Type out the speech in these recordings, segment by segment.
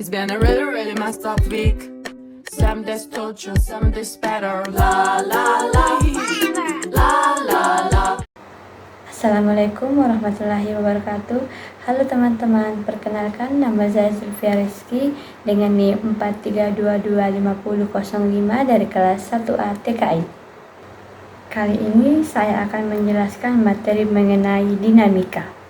It's been a really, really messed up week. Some days torture, some days better. La la la, la la la. Assalamualaikum warahmatullahi wabarakatuh. Halo teman-teman, perkenalkan nama saya Sylvia Rizky dengan NIM 43225005 dari kelas 1A TKI. Kali ini saya akan menjelaskan materi mengenai dinamika.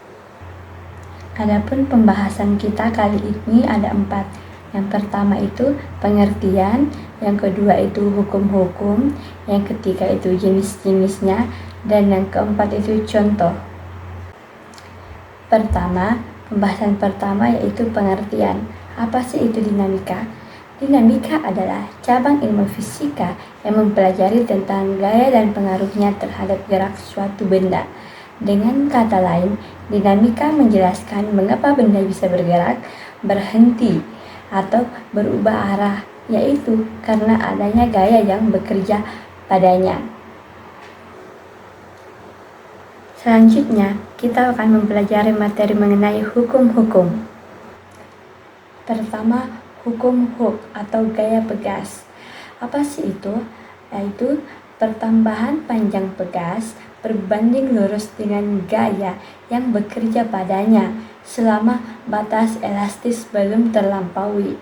Adapun pembahasan kita kali ini ada 4. Yang pertama itu pengertian, yang kedua itu hukum-hukum, yang ketiga itu jenis-jenisnya, dan yang keempat itu contoh. Pertama, pembahasan pertama yaitu pengertian. Apa sih itu dinamika? Dinamika adalah cabang ilmu fisika yang mempelajari tentang gaya dan pengaruhnya terhadap gerak suatu benda. Dengan kata lain, dinamika menjelaskan mengapa benda bisa bergerak, berhenti, atau berubah arah, yaitu karena adanya gaya yang bekerja padanya. Selanjutnya, kita akan mempelajari materi mengenai hukum-hukum. Pertama, hukum Hooke atau gaya pegas. Apa sih itu? Yaitu pertambahan panjang pegas berbanding lurus dengan gaya yang bekerja padanya selama batas elastis belum terlampaui.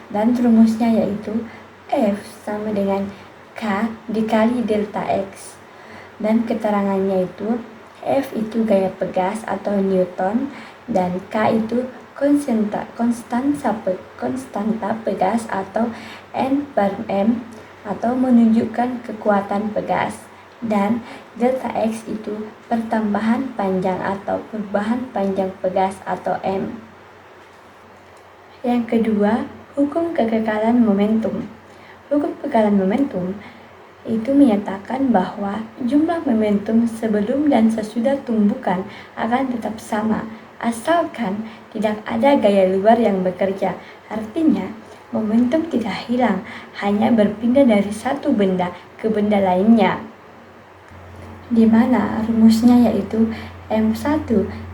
Dan rumusnya yaitu F sama dengan K dikali delta X. Dan keterangannya itu F itu gaya pegas atau Newton dan K itu konstanta pegas atau N/m atau menunjukkan kekuatan pegas, dan delta X itu pertambahan panjang atau perubahan panjang pegas atau M. Yang kedua, hukum kekekalan momentum. Hukum kekekalan momentum itu menyatakan bahwa jumlah momentum sebelum dan sesudah tumbukan akan tetap sama, asalkan tidak ada gaya luar yang bekerja. Artinya, momentum tidak hilang, hanya berpindah dari satu benda ke benda lainnya. Di mana rumusnya yaitu M1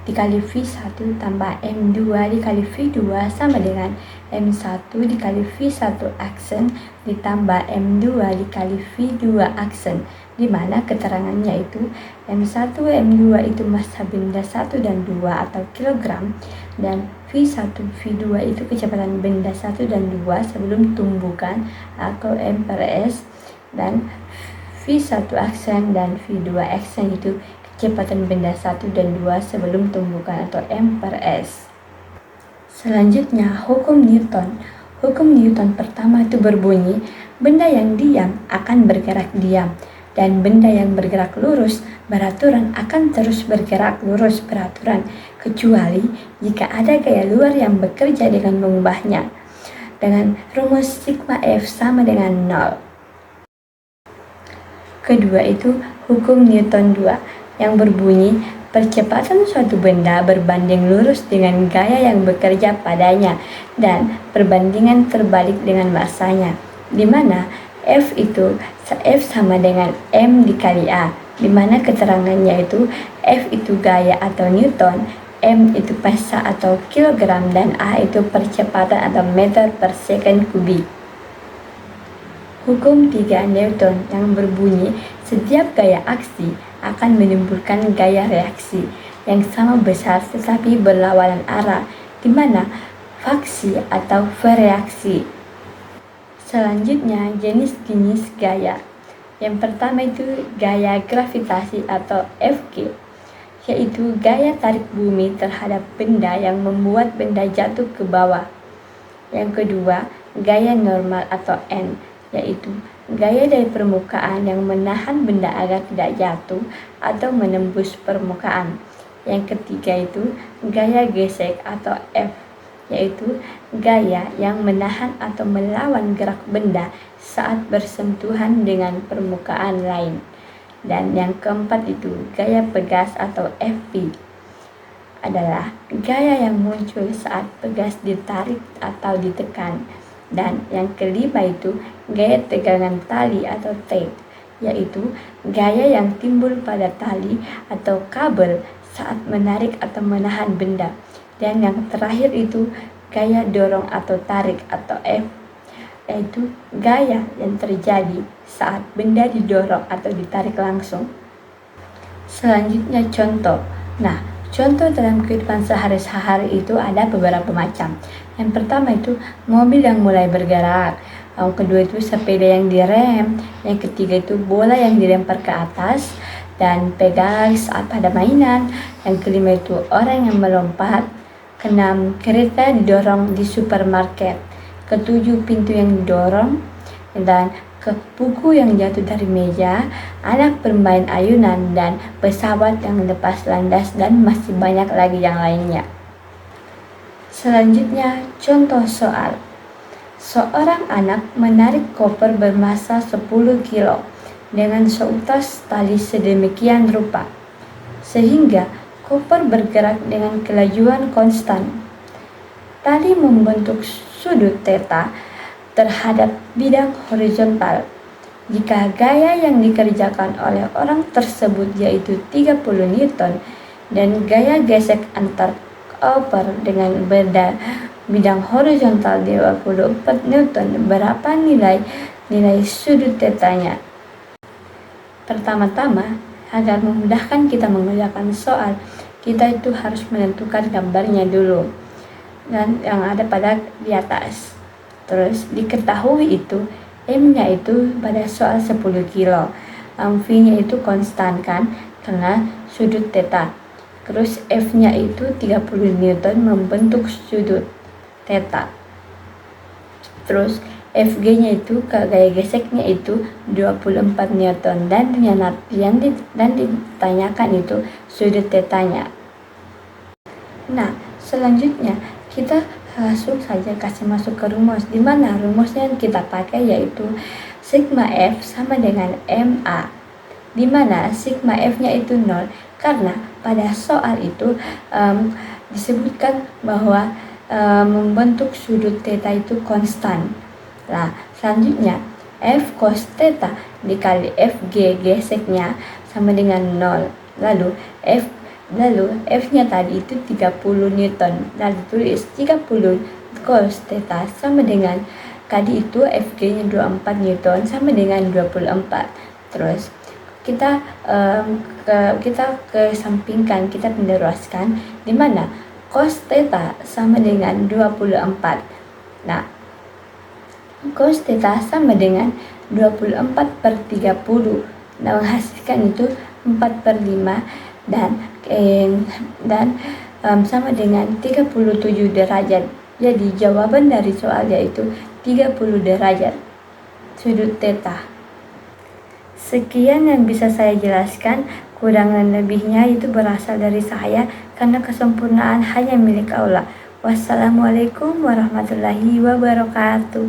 dikali V1 tambah M2 dikali V2 sama dengan M1 dikali V1 aksen ditambah M2 dikali V2 aksen, di mana keterangannya itu M1 M2 itu massa benda 1 dan 2 atau kilogram, dan V1 V2 itu kecepatan benda 1 dan 2 sebelum tumbukan atau M/S, dan V1 aksen dan V2 aksen itu kecepatan benda 1 dan 2 sebelum tumbukan atau M/S. Selanjutnya, hukum Newton. Hukum Newton pertama itu berbunyi, benda yang diam akan bergerak diam, dan benda yang bergerak lurus beraturan akan terus bergerak lurus beraturan, kecuali jika ada gaya luar yang bekerja dengan mengubahnya. Dengan rumus sigma F sama dengan 0. Kedua itu hukum Newton 2 yang berbunyi percepatan suatu benda berbanding lurus dengan gaya yang bekerja padanya dan perbandingan terbalik dengan massanya, di mana F sama dengan M dikali A, di mana keterangannya itu F itu gaya atau Newton, M itu massa atau kilogram, dan A itu percepatan atau meter per second kubik. Hukum 3 Newton yang berbunyi setiap gaya aksi akan menimbulkan gaya reaksi yang sama besar tetapi berlawanan arah, di mana faksi atau vareaksi. Selanjutnya, jenis-jenis gaya. Yang pertama itu gaya gravitasi atau Fg, yaitu gaya tarik bumi terhadap benda yang membuat benda jatuh ke bawah. Yang kedua, gaya normal atau N, yaitu gaya dari permukaan yang menahan benda agar tidak jatuh atau menembus permukaan. Yang ketiga itu gaya gesek atau F, yaitu gaya yang menahan atau melawan gerak benda saat bersentuhan dengan permukaan lain. Dan yang keempat itu gaya pegas atau Fp, adalah gaya yang muncul saat pegas ditarik atau ditekan. Dan yang kelima itu gaya tegangan tali atau T, yaitu gaya yang timbul pada tali atau kabel saat menarik atau menahan benda. Dan yang terakhir itu gaya dorong atau tarik atau F, yaitu gaya yang terjadi saat benda didorong atau ditarik langsung. Selanjutnya contoh. Nah, contoh dalam kehidupan sehari-hari itu ada beberapa macam. Yang pertama itu mobil yang mulai bergerak. Yang kedua itu sepeda yang direm. Yang ketiga itu bola yang dilempar ke atas dan pegang saat pada mainan. Yang kelima itu orang yang melompat. Keenam, kereta didorong di supermarket. Ketujuh, pintu yang didorong. Dan ke buku yang jatuh dari meja, anak bermain ayunan, dan pesawat yang lepas landas, dan masih banyak lagi yang lainnya. Selanjutnya, contoh soal. Seorang anak menarik koper bermassa 10 kilo dengan seutas tali sedemikian rupa, sehingga koper bergerak dengan kelajuan konstan. Tali membentuk sudut theta terhadap bidang horizontal. Jika gaya yang dikerjakan oleh orang tersebut yaitu 30 Newton dan gaya gesek antar koper dengan bidang horizontal 24 Newton, berapa nilai sudut tetanya? Pertama-tama, agar memudahkan kita mengerjakan soal, kita itu harus menentukan gambarnya dulu dan yang ada pada di atas. Terus diketahui itu M-nya itu pada soal 10 kilo, V-nya itu konstan kan karena sudut theta. Terus F-nya itu 30 Newton membentuk sudut theta. Terus FG-nya itu gaya geseknya itu 24 Newton dan yang ditanyakan itu sudut tetanya. Nah, selanjutnya kita langsung saja kasih masuk ke rumus, di mana rumusnya yang kita pakai yaitu sigma F sama dengan MA, di mana sigma F-nya itu 0 karena pada soal itu disebutkan bahwa membentuk sudut theta itu konstan. Nah, selanjutnya F cos theta dikali FG geseknya sama dengan 0. Lalu F-nya tadi itu 30 Newton. Lalu tulis 30 cos theta sama dengan tadi itu FG-nya 24 Newton sama dengan 24. Terus kita kesampingkan, kita meneruskan di mana cos theta sama dengan 24. Nah, cos theta sama dengan 24 per 30. Nah, menghasilkan itu 4/5 dan sama dengan 37 derajat. Jadi jawaban dari soal yaitu 30 derajat sudut theta. Sekian yang bisa saya jelaskan, kurang dan lebihnya itu berasal dari saya karena kesempurnaan hanya milik Allah. Wassalamualaikum warahmatullahi wabarakatuh.